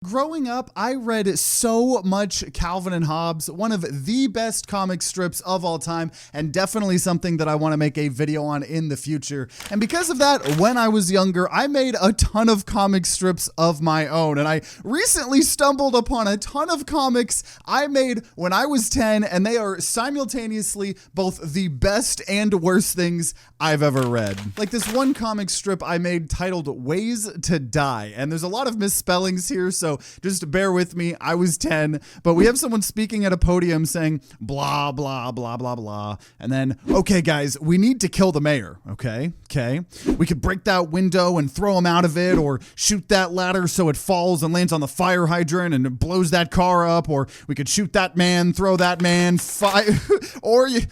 Growing up, I read so much Calvin and Hobbes, one of the best comic strips of all time, and definitely something that I want to make a video on in the future. And because of that, when I was younger, I made a ton of comic strips of my own, and I recently stumbled upon a ton of comics I made when I was 10, and they are simultaneously both the best and worst things I've ever read. Like this one comic strip I made titled Ways to Die, and there's a lot of misspellings here, so just bear with me. I was 10, but we have someone speaking at a podium saying blah, blah, blah, blah, blah. And then, okay, guys, we need to kill the mayor. Okay. We could break that window and throw him out of it, or shoot that ladder so it falls and lands on the fire hydrant and it blows that car up, or we could shoot that man, throw that man, or you...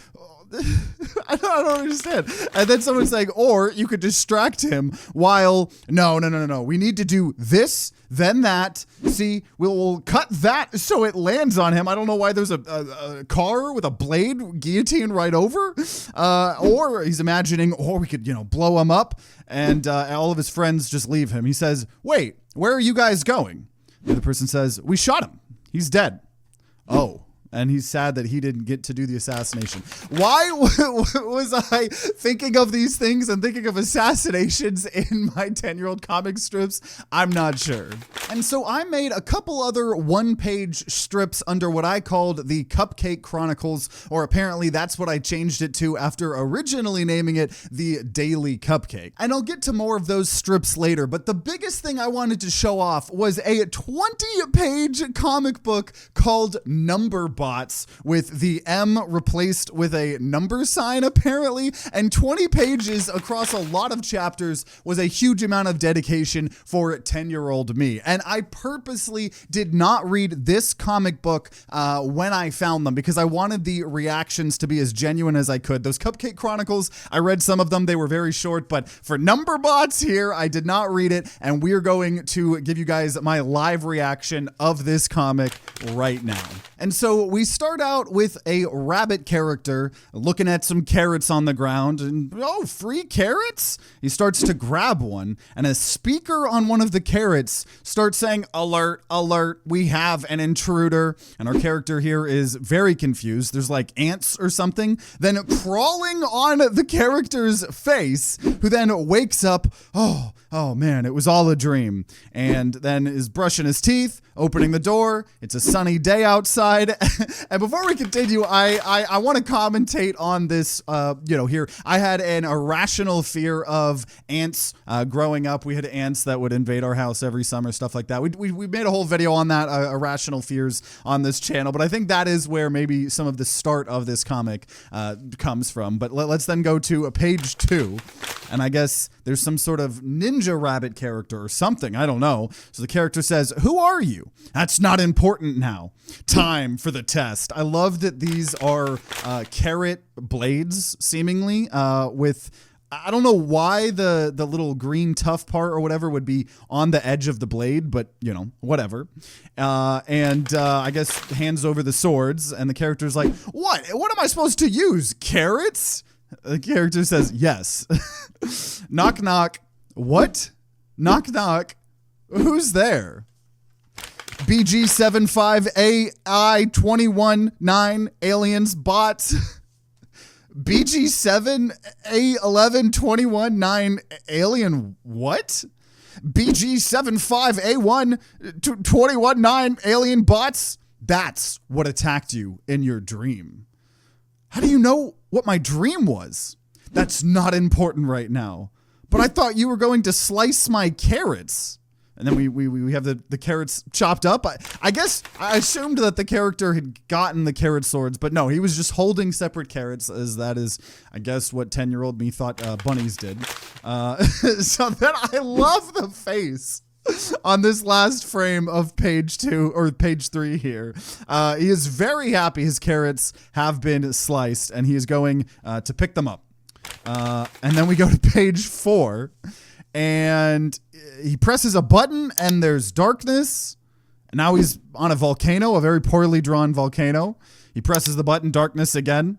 I don't understand. And then someone's saying, or you could distract him while, no. We need to do this, then that. See, we'll cut that so it lands on him. I don't know why there's a car with a blade guillotine right over. Or he's imagining, or we could, blow him up and all of his friends just leave him. He says, wait, where are you guys going? The other person says, we shot him. He's dead. Oh. And he's sad that he didn't get to do the assassination. Why was I thinking of these things and thinking of assassinations in my 10-year-old comic strips? I'm not sure. And so I made a couple other one-page strips under what I called the Cupcake Chronicles, or apparently that's what I changed it to after originally naming it the Daily Cupcake. And I'll get to more of those strips later, but the biggest thing I wanted to show off was a 20-page comic book called Number Bots, with the M replaced with a number sign apparently, and 20 pages across a lot of chapters was a huge amount of dedication for 10-year-old me. And I purposely did not read this comic book when I found them because I wanted the reactions to be as genuine as I could. Those Cupcake Chronicles, I read some of them, they were very short, but for Number Bots here, I did not read it, and we're going to give you guys my live reaction of this comic right now. And so we start out with a rabbit character looking at some carrots on the ground and, oh, free carrots? He starts to grab one, and a speaker on one of the carrots starts saying, alert, alert, we have an intruder. And our character here is very confused. There's like ants or something, then crawling on the character's face, who then wakes up, oh man, it was all a dream. And then is brushing his teeth, opening the door. It's a sunny day outside. And before we continue, I want to commentate on this, here. I had an irrational fear of ants growing up. We had ants that would invade our house every summer, stuff like that. We made a whole video on that, irrational fears on this channel. But I think that is where maybe some of the start of this comic comes from. But let's then go to page 2. And I guess there's some sort of ninja rabbit character or something. I don't know. So the character says, who are you? That's not important now. Time for the test. I love that these are carrot blades, seemingly, with... I don't know why the little green tough part or whatever would be on the edge of the blade, but, whatever. And I guess hands over the swords, and the character's like, what? What am I supposed to use? Carrots? The character says, yes. Knock, knock. What? Knock, knock. Who's there? BG75AI219 aliens bots. BG7A11219 alien what? BG75A1219 alien bots? That's what attacked you in your dream. How do you know what my dream was? That's not important right now. But I thought you were going to slice my carrots. And then we have the carrots chopped up. I guess I assumed that the character had gotten the carrot swords, but no, he was just holding separate carrots, as that is, I guess, what 10-year-old me thought bunnies did. So then I love the face on this last frame of page 2 or page 3 here. He is very happy his carrots have been sliced, and he is going to pick them up. And then we go to page 4. And he presses a button and there's darkness. And now he's on a volcano, a very poorly drawn volcano. He presses the button, darkness again.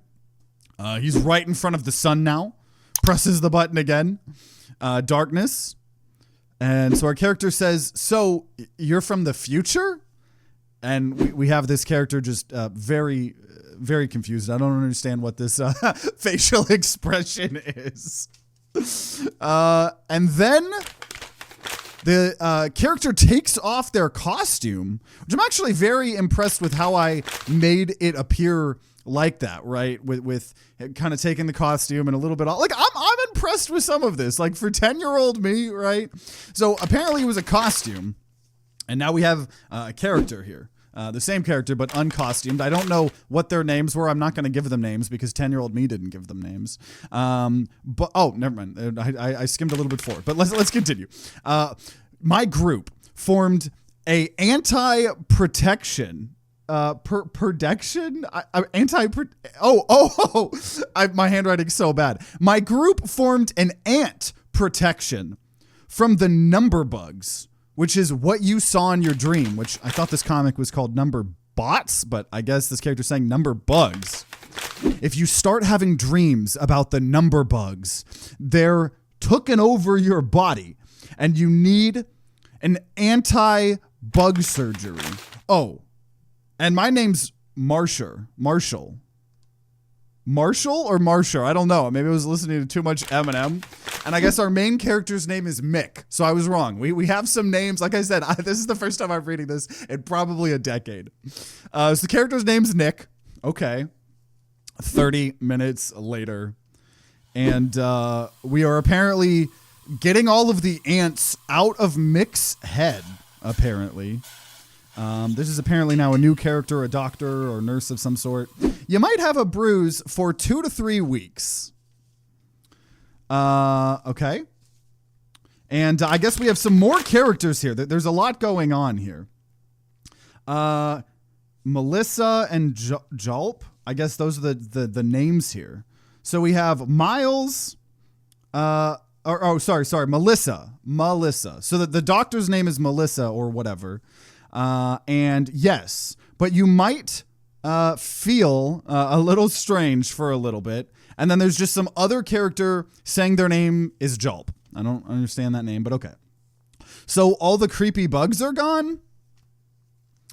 He's right in front of the sun now. Presses the button again. Darkness. And so our character says, so you're from the future? And we have this character just very, very confused. I don't understand what this facial expression is. And then the character takes off their costume, which I'm actually very impressed with how I made it appear like that, right? With kind of taking the costume and a little bit off. Like, I'm impressed with some of this, like for 10-year-old me, right? So apparently it was a costume. And now we have a character here. The same character, but uncostumed. I don't know what their names were. I'm not going to give them names because 10-year-old me didn't give them names. But never mind. I skimmed a little bit forward. But let's continue. My group formed a anti-protection. Protection? My handwriting's so bad. My group formed an ant protection from the number bugs, which is what you saw in your dream, which I thought this comic was called Number Bots, but I guess this character's saying number bugs. If you start having dreams about the number bugs, they're taking over your body, and you need an anti-bug surgery. Oh, and my name's Marshall. Marshall or Marsha? I don't know. Maybe I was listening to too much Eminem. And I guess our main character's name is Mick. So I was wrong. We have some names. Like I said, this is the first time I'm reading this in probably a decade. So the character's name's Nick. Okay. 30 minutes later. And we are apparently getting all of the ants out of Mick's head, apparently. This is apparently now a new character, a doctor or nurse of some sort. You might have a bruise for 2 to 3 weeks. Okay. And I guess we have some more characters here. There's a lot going on here. Melissa and Julp. I guess those are the names here. So we have Miles. Sorry, Melissa. So the doctor's name is Melissa or whatever. And yes, but you might feel a little strange for a little bit. And then there's just some other character saying their name is Julp. I don't understand that name, but okay. So all the creepy bugs are gone.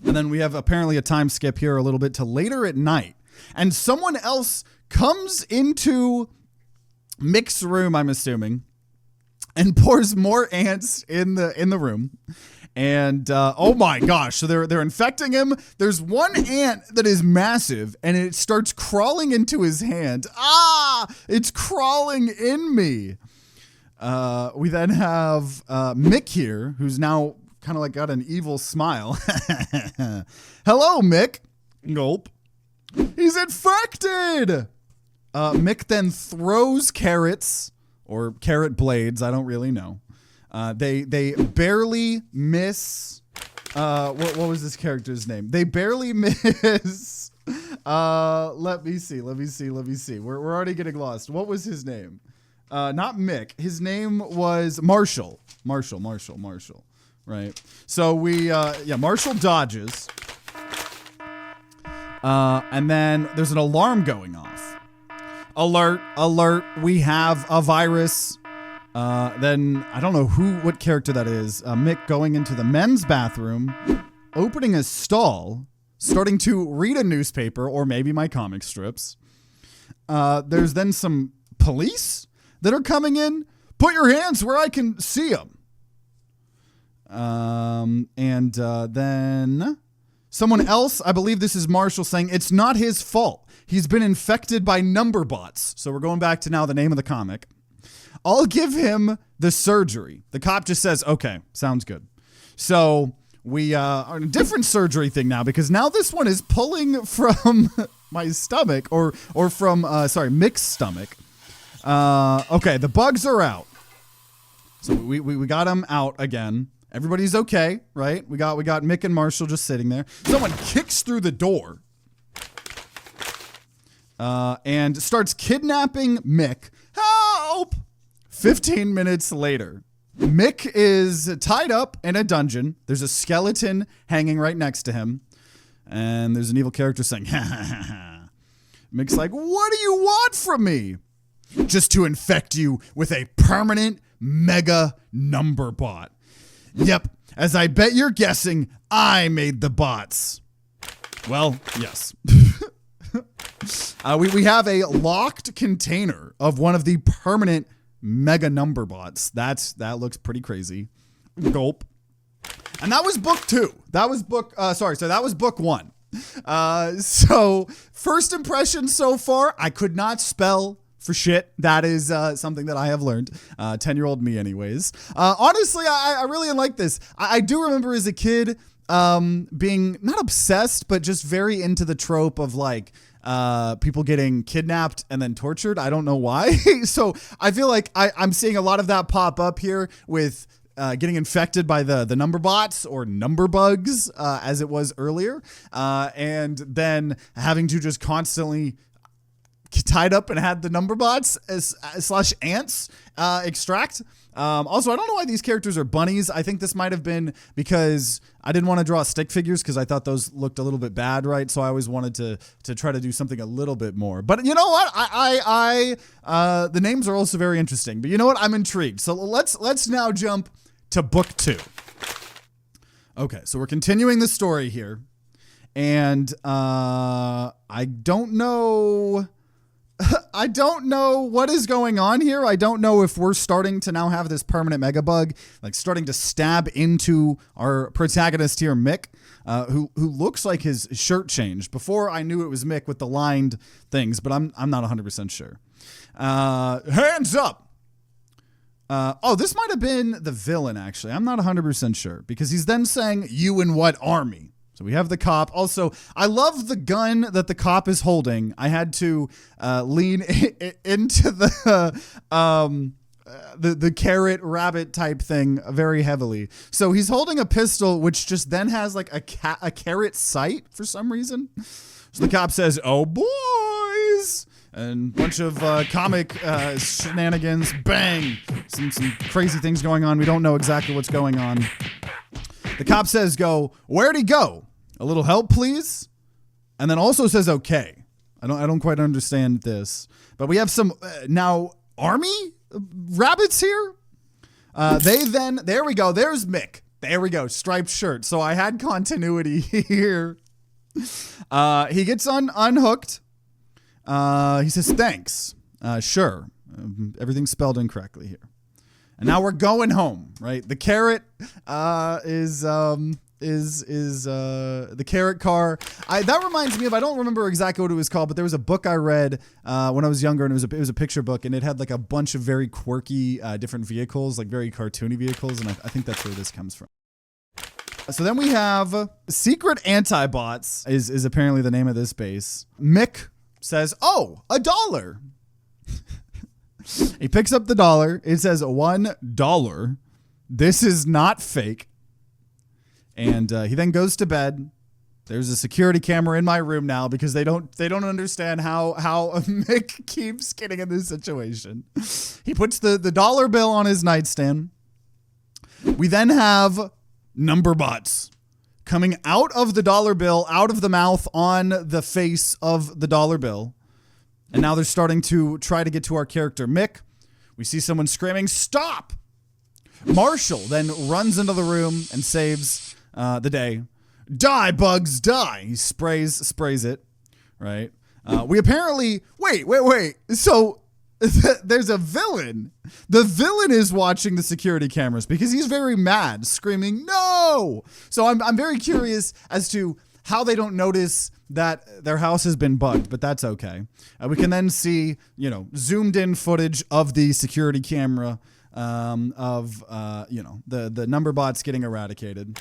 And then we have apparently a time skip here a little bit to later at night. And someone else comes into Mick's room, I'm assuming, and pours more ants in the room. And oh my gosh, so they're infecting him. There's one ant that is massive, and it starts crawling into his hand. It's crawling in me. We then have Mick here, who's now kind of like got an evil smile. Hello, Mick. Nope. He's infected. Mick then throws carrots or carrot blades. I don't really know. They barely miss. What was this character's name? They barely miss. Let me see. We're already getting lost. What was his name? Not Mick. His name was Marshall. Marshall. Right. So Marshall dodges. And then there's an alarm going off. Alert. We have a virus. Then I don't know what character that is. Mick going into the men's bathroom, opening a stall, starting to read a newspaper or maybe my comic strips. There's then some police that are coming in. Put your hands where I can see them. Then someone else, I believe this is Marshall, saying it's not his fault. He's been infected by number bots. So we're going back to now the name of the comic. I'll give him the surgery. The cop just says, okay, sounds good. So we are in a different surgery thing now because now this one is pulling from my stomach or from, Mick's stomach. Okay, the bugs are out. So we got them out again. Everybody's okay, right? We got Mick and Marshall just sitting there. Someone kicks through the door and starts kidnapping Mick. Help! 15 minutes later, Mick is tied up in a dungeon. There's a skeleton hanging right next to him. And there's an evil character saying, ha ha ha ha. Mick's like, what do you want from me? Just to infect you with a permanent mega number bot. Yep, as I bet you're guessing, I made the bots. Well, yes. We have a locked container of one of the permanent mega number bots. That looks pretty crazy. Gulp. And that was book 2. That was book, that was book 1. So first impression so far, I could not spell for shit. That is something that I have learned. 10-year-old me anyways. Honestly, I really like this. I do remember as a kid being not obsessed, but just very into the trope of like people getting kidnapped and then tortured. I don't know why. So I feel like I'm seeing a lot of that pop up here with getting infected by the number bots or number bugs, as it was earlier, and then having to just constantly tied up and had the number bots slash ants extract. Also, I don't know why these characters are bunnies. I think this might have been because I didn't want to draw stick figures because I thought those looked a little bit bad, right? So I always wanted to try to do something a little bit more. But you know what? The names are also very interesting. But you know what? I'm intrigued. So let's now jump to book 2. Okay, so we're continuing the story here, and I don't know what is going on here. I don't know if we're starting to now have this permanent mega bug, like starting to stab into our protagonist here, Mick, who looks like his shirt changed. Before I knew it was Mick with the lined things, but I'm not 100% sure. Hands up. This might have been the villain, actually. I'm not 100% sure because he's then saying, "You in what army?" So we have the cop. Also, I love the gun that the cop is holding. I had to lean into the carrot rabbit type thing very heavily. So he's holding a pistol, which just then has like a carrot sight for some reason. So the cop says, "Oh boys." And a bunch of comic shenanigans. Bang! Some crazy things going on. We don't know exactly what's going on. The cop says, "Where'd he go? A little help, please?" And then also says, "Okay." I don't quite understand this. But we have some now army rabbits here. There we go. There's Mick. There we go. Striped shirt. So I had continuity here. He gets unhooked. He says, "Thanks. Sure." Everything's spelled incorrectly here. And now we're going home, right? The carrot is the carrot car. That reminds me of, I don't remember exactly what it was called, but there was a book I read when I was younger, and it was a picture book, and it had like a bunch of very quirky different vehicles, like very cartoony vehicles, and I think that's where this comes from. So then we have Secret Anti-Bots is apparently the name of this base. Mick says, "Oh, $1." He picks up the dollar. It says $1. This is not fake. And he then goes to bed. There's a security camera in my room now because they don't understand how Mick keeps getting in this situation. He puts the dollar bill on his nightstand. We then have number bots coming out of the dollar bill, out of the mouth on the face of the dollar bill. And now they're starting to try to get to our character, Mick. We see someone screaming, "Stop!" Marshall then runs into the room and saves the day. "Die, bugs, die!" He sprays it, right? We apparently, wait. So there's a villain. The villain is watching the security cameras because he's very mad, screaming, "No!" So I'm very curious as to how they don't notice that their house has been bugged, but that's okay. We can then see, zoomed in footage of the security camera of the number bots getting eradicated.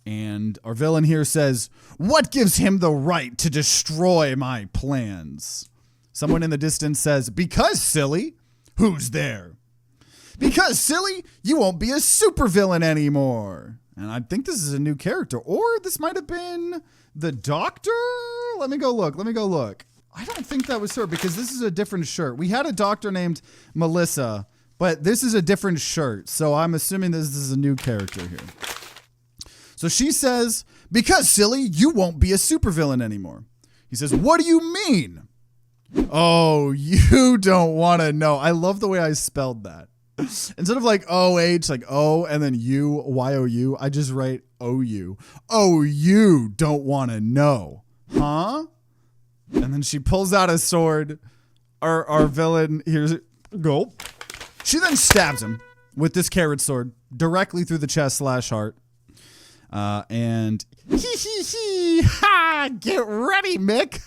And our villain here says, "What gives him the right to destroy my plans?" Someone in the distance says, "Because, silly." Who's there? "Because, silly, you won't be a supervillain anymore." And I think this is a new character, or this might have been the Doctor. Let me go look. I don't think that was her because this is a different shirt. We had a doctor named Melissa, but this is a different shirt. So I'm assuming this is a new character here. So she says, "Because, silly, you won't be a supervillain anymore." He says, "What do you mean?" Oh, you don't want to know. I love the way I spelled that. Instead of like O-H, like O and then U, Y-O-U, I just write O-U. Oh, you don't want to know. Huh? And then she pulls out a sword. Our villain, here's it. Go. She then stabs him with this carrot sword directly through the chest / heart. And ha, get ready, Mick.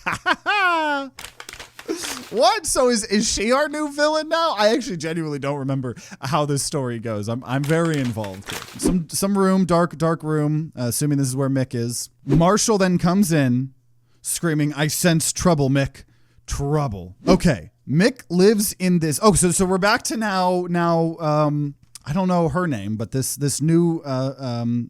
What? So is she our new villain now? I actually genuinely don't remember how this story goes. I'm very involved here. Some room, dark room, assuming this is where Mick is. Marshall then comes in screaming, I sense trouble, Mick. Trouble. Okay. Mick lives in this. Oh, so we're back to now, I don't know her name, but this new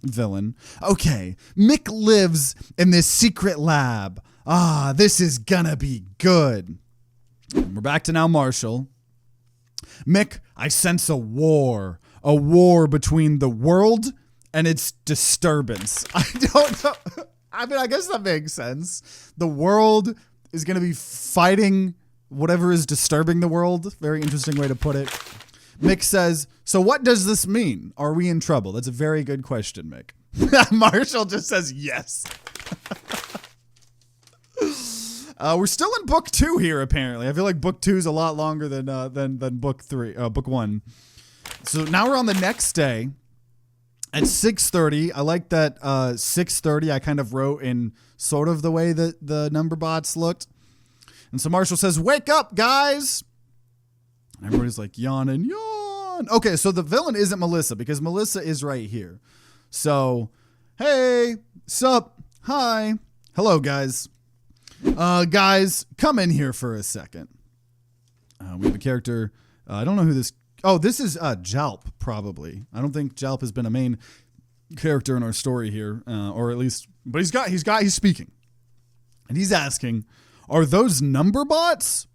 villain. Okay. Mick lives in this secret lab. Ah, this is gonna be good. And we're back to now Marshall. Mick, I sense a war between the world and its disturbance. I don't know. I mean, I guess that makes sense. The world is going to be fighting whatever is disturbing the world. Very interesting way to put it. Mick says, so what does this mean? Are we in trouble? That's a very good question, Mick. Marshall just says yes. We're still in book 2 here, apparently. I feel like book 2 is a lot longer than book 3, book 1. So now we're on the next day at 6:30. I like that 6:30 I kind of wrote in sort of the way that the number bots looked. And so Marshall says, wake up, guys. And everybody's like, yawn and yawn. Okay, so the villain isn't Melissa because Melissa is right here. So, hey, sup, hi, hello, guys. Guys, come in here for a second. We have a character. I don't know who this. Oh, this is Jalp, probably. I don't think Jalp has been a main character in our story here, or at least, but he's speaking, and he's asking, "Are those number bots?"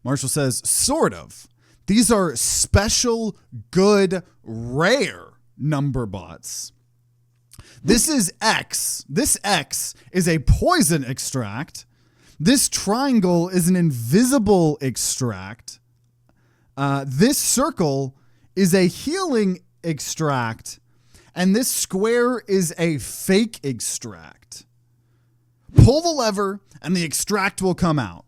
Marshall says, "Sort of. These are special, good, rare number bots. This is X. This X is a poison extract. This triangle is an invisible extract. This circle is a healing extract. And this square is a fake extract. Pull the lever and the extract will come out."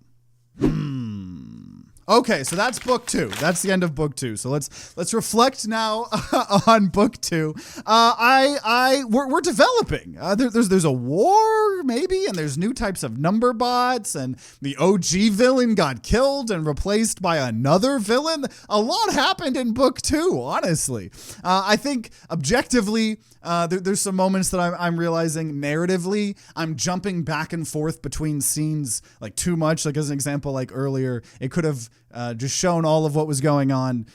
Okay, so that's book 2. That's the end of book 2. So let's reflect now on book 2. We're developing. There's a war maybe, and there's new types of number bots, and the OG villain got killed and replaced by another villain. A lot happened in book 2, honestly. I think objectively, there's some moments that I'm realizing narratively, I'm jumping back and forth between scenes like too much. Like as an example, like earlier, it could have just shown all of what was going on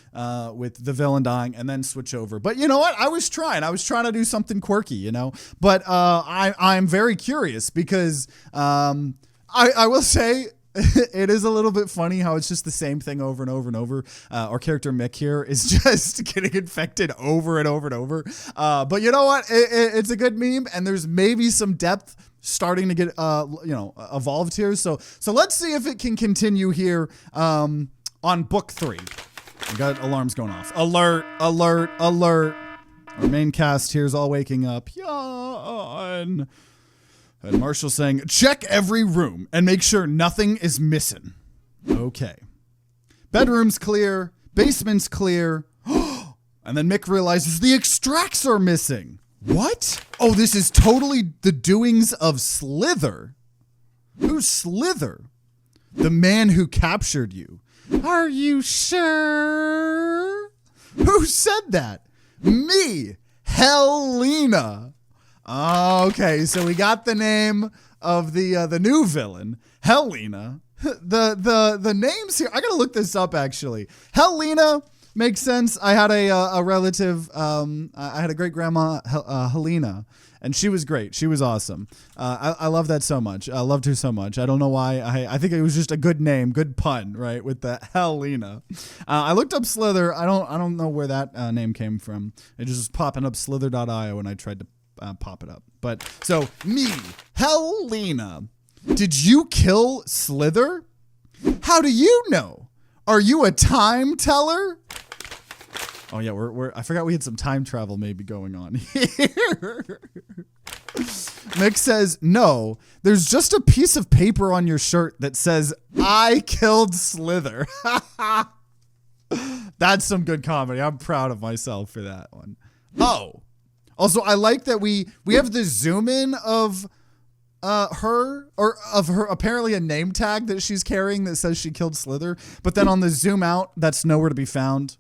with the villain dying and then switch over. But you know what? I was trying to do something quirky, you know. But I'm very curious because I will say it is a little bit funny how it's just the same thing over and over and over. Our character Mick here is just getting infected over and over and over. But you know what? It's a good meme, and there's maybe some depth starting to get evolved here. So let's see if it can continue here on book 3. We got alarms going off. Alert, alert, alert. Our main cast here is all waking up. Yawn. And Marshall saying, check every room and make sure nothing is missing. Okay. Bedroom's clear. Basement's clear. And then Mick realizes the extracts are missing. What? Oh, this is totally the doings of Slither. Who's Slither? The man who captured you. Are you sure? Who said that? Me, Helena. Okay, so we got the name of the new villain, Helena. The names here, I gotta look this up actually. Helena makes sense. I had a relative, I had a great grandma, Helena, and she was great. She was awesome. I love that so much. I loved her so much. I don't know why. I think it was just a good name, good pun, right? With the Helena. I looked up Slither. I don't know where that name came from. It just was popping up slither.io when I tried to pop it up. But so me, Helena, did you kill Slither? How do you know? Are you a time teller? Oh yeah, I forgot we had some time travel maybe going on here. Mick says, no, there's just a piece of paper on your shirt that says, I killed Slither. That's some good comedy. I'm proud of myself for that one. Oh, also, I like that we have the zoom in of her, or of her, apparently a name tag that she's carrying that says she killed Slither. But then on the zoom out, that's nowhere to be found.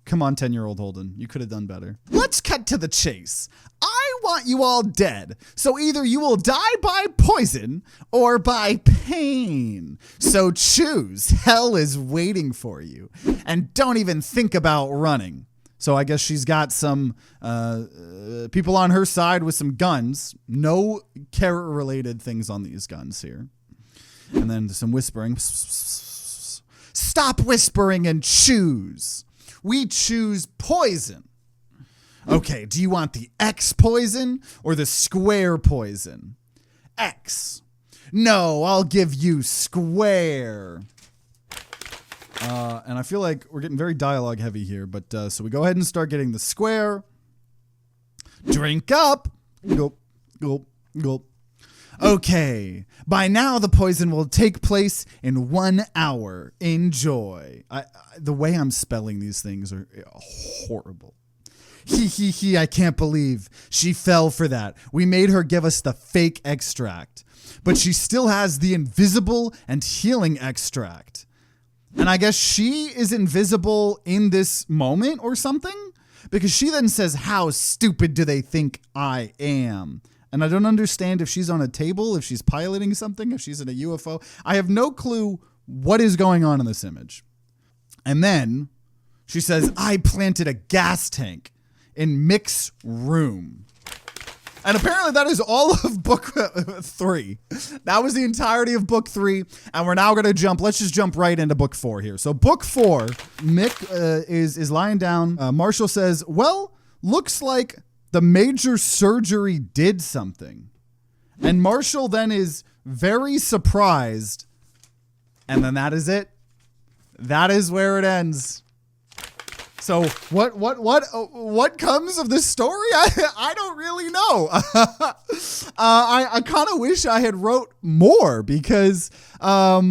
Come on, 10-year-old Holden. You could have done better. Let's cut to the chase. I want you all dead. So either you will die by poison or by pain. So choose. Hell is waiting for you. And don't even think about running. So I guess she's got some people on her side with some guns. No carrot-related things on these guns here. And then some whispering. Stop whispering and choose. We choose poison. Okay, do you want the X poison or the square poison? X. No, I'll give you square. And I feel like we're getting very dialogue heavy here, but so we go ahead and start getting the square. Drink up. Gulp, gulp, gulp. Okay, by now the poison will take place in 1 hour. Enjoy. The way I'm spelling these things are horrible. He, I can't believe she fell for that. We made her give us the fake extract, but she still has the invisible and healing extract. And I guess she is invisible in this moment or something, because she then says, how stupid do they think I am? And I don't understand if she's on a table, if she's piloting something, if she's in a UFO. I have no clue what is going on in this image. And then she says, I planted a gas tank in Mick's room. And apparently that is all of book 3. That was the entirety of book 3. And we're now going to let's just jump right into book 4 here. So book 4, Mick is lying down. Marshall says, well, looks like the major surgery did something. And Marshall then is very surprised. And then that is it. That is where it ends. So what comes of this story? I don't really know. I kind of wish I had wrote more, because I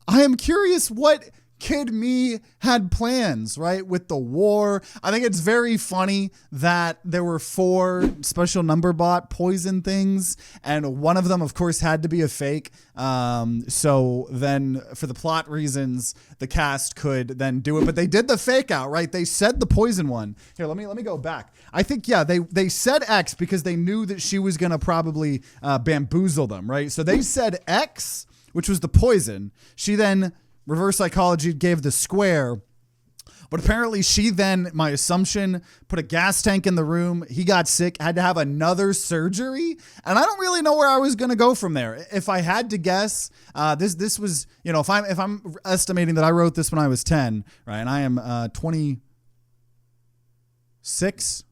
am curious what kid me had plans, right, with the war. I think it's very funny that there were 4 special number bot poison things, and one of them, of course, had to be a fake. So then, for the plot reasons, the cast could then do it, but they did the fake out, right? They said the poison one. Here, let me go back. I think, yeah, they said X because they knew that she was gonna probably bamboozle them, right? So they said X, which was the poison. She then reverse psychology gave the square, but apparently she then, my assumption, put a gas tank in the room. He got sick, had to have another surgery, and I don't really know where I was going to go from there. If I had to guess, this was, you know, if I'm estimating that I wrote this when I was 10, right, and I am 26,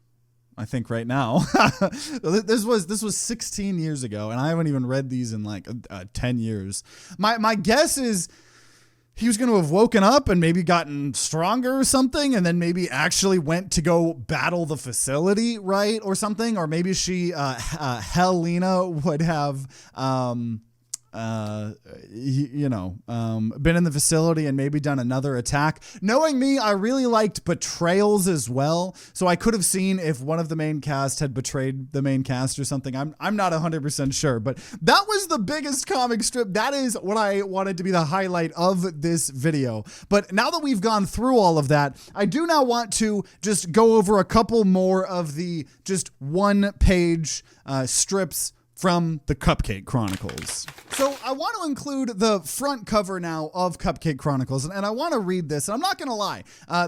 I think right now. This was 16 years ago, and I haven't even read these in like 10 years. My guess is he was going to have woken up and maybe gotten stronger or something, and then maybe actually went to go battle the facility, right, or something. Or maybe she, Helena, would have, been in the facility and maybe done another attack. Knowing me, I really liked betrayals as well, so I could have seen if one of the main cast had betrayed the main cast or something. I'm not 100% sure, but that was the biggest comic strip. That is what I wanted to be the highlight of this video. But now that we've gone through all of that, I do now want to just go over a couple more of the just one-page strips from the Cupcake Chronicles. So I want to include the front cover now of Cupcake Chronicles, and I want to read this, and I'm not going to lie.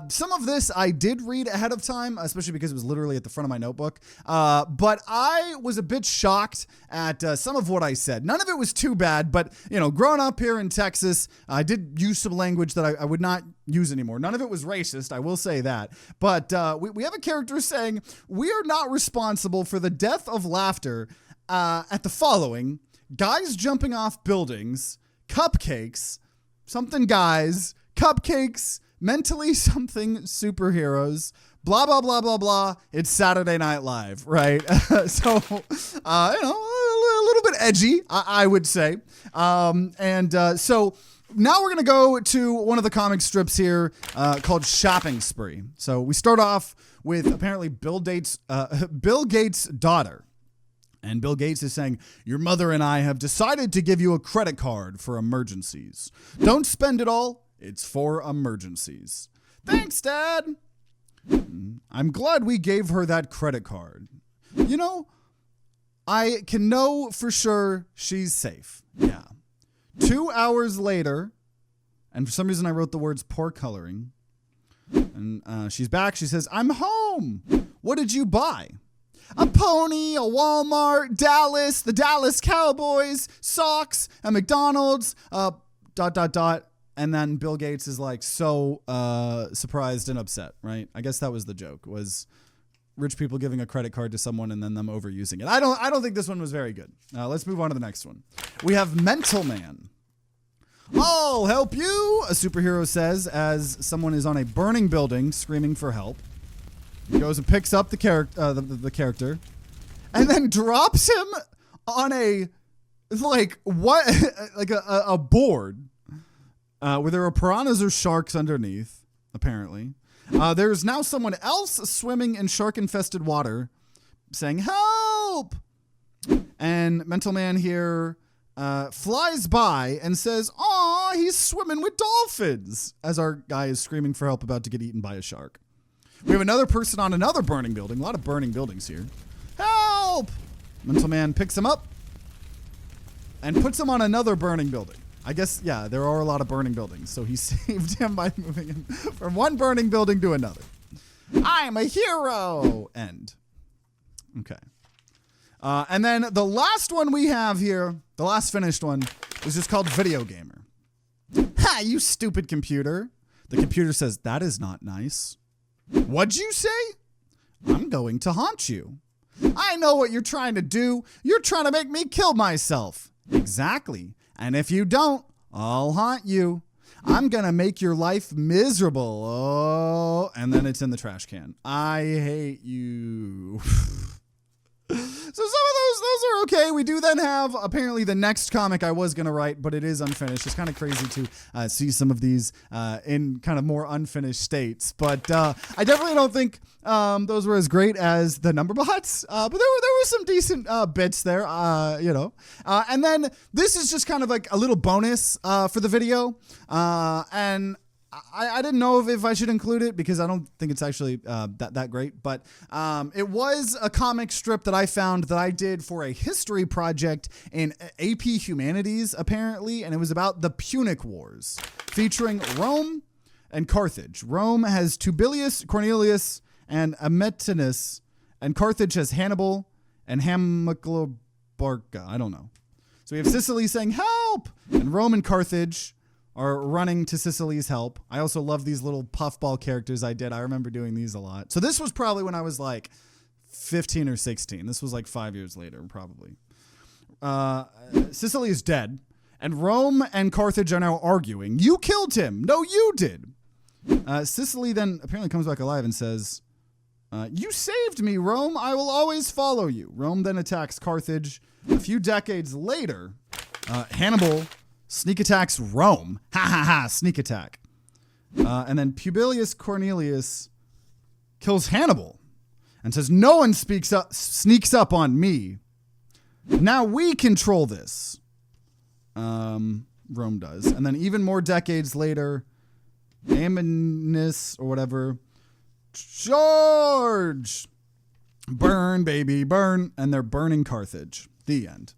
Some of this I did read ahead of time, especially because it was literally at the front of my notebook, but I was a bit shocked at some of what I said. None of it was too bad, but, you know, growing up here in Texas, I did use some language that I would not use anymore. None of it was racist, I will say that, but we have a character saying, "We are not responsible for the death of laughter at the following: guys jumping off buildings, cupcakes, something guys, cupcakes, mentally something superheroes, blah, blah, blah, blah, blah. It's Saturday Night Live, right? So, a little bit edgy, I would say. So now we're going to go to one of the comic strips here called Shopping Spree. So we start off with apparently Bill Gates' daughter. And Bill Gates is saying, your mother and I have decided to give you a credit card for emergencies. Don't spend it all. It's for emergencies. Thanks, Dad. I'm glad we gave her that credit card. You know, I can know for sure she's safe. Yeah. 2 hours later, and for some reason I wrote the words poor coloring. And she's back. She says, I'm home. What did you buy? A pony, a Walmart, Dallas, the Dallas Cowboys, socks, a McDonald's, ... And then Bill Gates is like so surprised and upset, right? I guess that was the joke, was rich people giving a credit card to someone and then them overusing it. I don't think this one was very good. Let's move on to the next one. We have Mental Man. I'll help you, a superhero says as someone is on a burning building screaming for help. He goes and picks up the character and then drops him on a board where there are piranhas or sharks underneath, apparently. There's now someone else swimming in shark-infested water saying, help! And Mental Man here flies by and says, aw, he's swimming with dolphins, as our guy is screaming for help about to get eaten by a shark. We have another person on another burning building. A lot of burning buildings here. Help! Mental Man picks him up and puts him on another burning building. I guess, yeah, there are a lot of burning buildings. So he saved him by moving him from one burning building to another. I'm a hero! End. Okay. And then the last one we have here, the last finished one, is just called Video Gamer. Ha, you stupid computer. The computer says, that is not nice. What'd you say? I'm going to haunt you. I know what you're trying to do. You're trying to make me kill myself. Exactly. And if you don't, I'll haunt you. I'm going to make your life miserable. Oh, and then it's in the trash can. I hate you. So some of those are okay. We do then have apparently the next comic I was going to write, but it is unfinished. It's kind of crazy to see some of these in kind of more unfinished states. But I definitely don't think those were as great as the number bots. But there were some decent bits there, and then this is just kind of like a little bonus for the video. And I didn't know if I should include it because I don't think it's actually that great, but it was a comic strip that I found that I did for a history project in AP Humanities, apparently, and it was about the Punic Wars, featuring Rome and Carthage. Rome has Tubilius, Cornelius, and Ametinus, and Carthage has Hannibal and Hamilcarbarca. I don't know. So we have Sicily saying, help! And Rome and Carthage are running to Sicily's help. I also love these little puffball characters I did. I remember doing these a lot. So this was probably when I was like 15 or 16. This was like 5 years later, probably. Sicily is dead, and Rome and Carthage are now arguing. You killed him. No, you did. Sicily then apparently comes back alive and says, you saved me, Rome. I will always follow you. Rome then attacks Carthage. A few decades later, Hannibal sneak attacks Rome. Ha ha ha, sneak attack. And then Publius Cornelius kills Hannibal and says, no one sneaks up on me. Now we control this. Rome does. And then even more decades later, Amminus or whatever, George, burn, baby, burn. And they're burning Carthage. The end.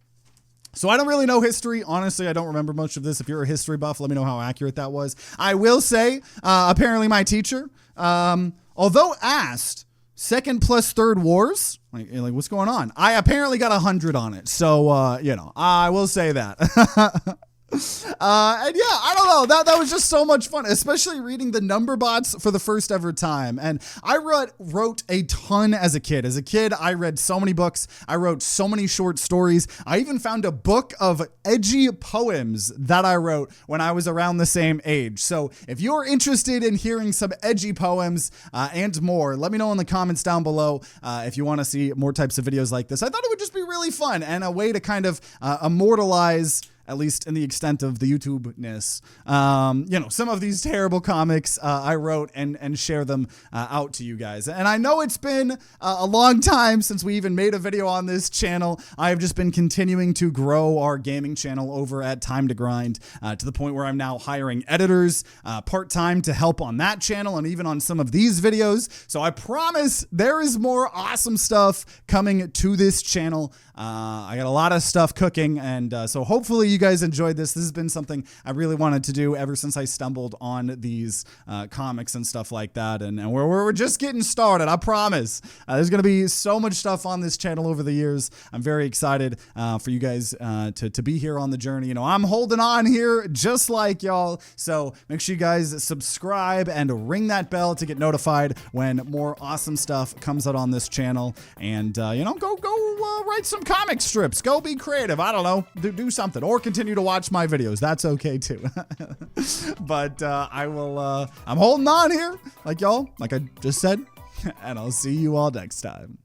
So I don't really know history. Honestly, I don't remember much of this. If you're a history buff, let me know how accurate that was. I will say, apparently my teacher, although asked, second plus third wars, like what's going on? I apparently got 100 on it. So, I will say that. And yeah, I don't know. That was just so much fun, especially reading the number bots for the first ever time. And I wrote a ton as a kid. As a kid, I read so many books. I wrote so many short stories. I even found a book of edgy poems that I wrote when I was around the same age. So if you're interested in hearing some edgy poems and more, let me know in the comments down below if you want to see more types of videos like this. I thought it would just be really fun and a way to kind of immortalize, at least in the extent of the YouTube-ness, you know, some of these terrible comics I wrote and share them out to you guys. And I know it's been a long time since we even made a video on this channel. I've just been continuing to grow our gaming channel over at Time to Grind to the point where I'm now hiring editors part-time to help on that channel and even on some of these videos. So I promise there is more awesome stuff coming to this channel. I got a lot of stuff cooking, and so hopefully you guys enjoyed this. This has been something I really wanted to do ever since I stumbled on these comics and stuff like that, and we're just getting started, I promise. There's going to be so much stuff on this channel over the years. I'm very excited for you guys to be here on the journey. You know, I'm holding on here just like y'all, so make sure you guys subscribe and ring that bell to get notified when more awesome stuff comes out on this channel. And, you know, go write some comic strips. Go be creative. I don't know. Do something. Or continue to watch my videos. That's okay too. But I'm holding on here, like y'all, like I just said, and I'll see you all next time.